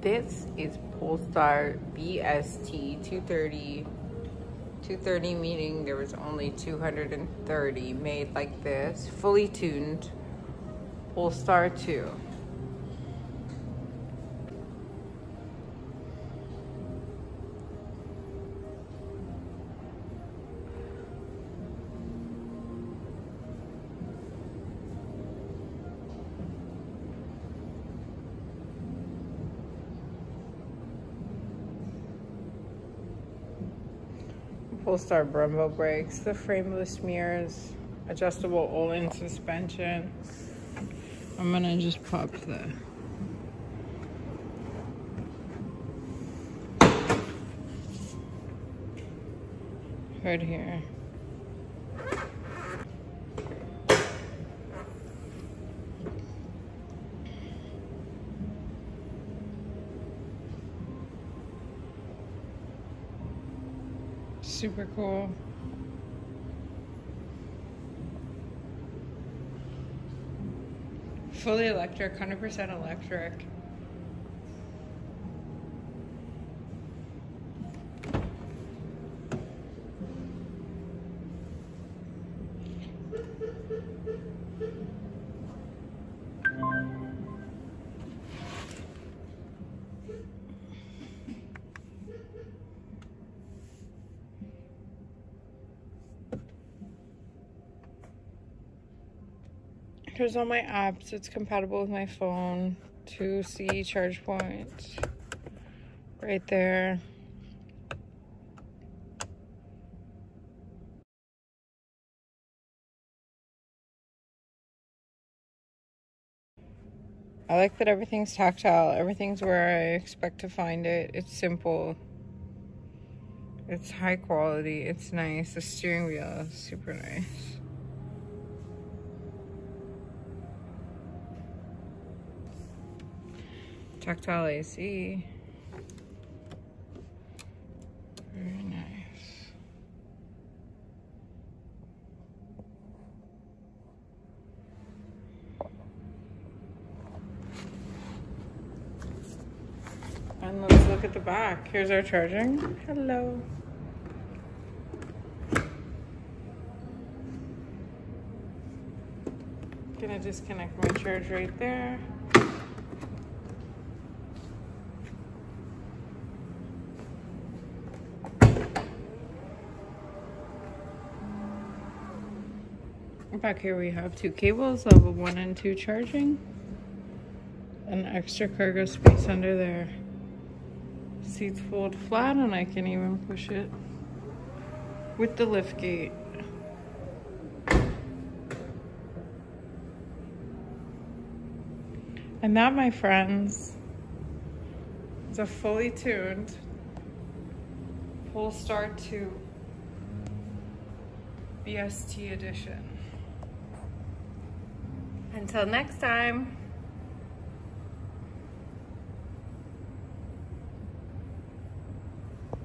This is Polestar BST 230, meaning there was only 230 made like this, fully tuned Polestar 2. Polestar Brembo brakes, the frameless mirrors, adjustable all-in suspension. I'm gonna just pop the hood here. Super cool. Fully electric, 100% electric. Here's all my apps. It's compatible with my phone. 2C charge points right there. I like that everything's tactile. Everything's where I expect to find it. It's simple. It's high quality. It's nice. The steering wheel is super nice. Tactile AC. Very nice. And let's look at the back. Here's our charging. Hello. Gonna disconnect my charge right there. Back here we have 2 cables, level 1 and 2 charging, and extra cargo space under there. Seats fold flat and I can even push it with the lift gate. And that, my friends, is a fully tuned Polestar 2 BST Edition. Until next time.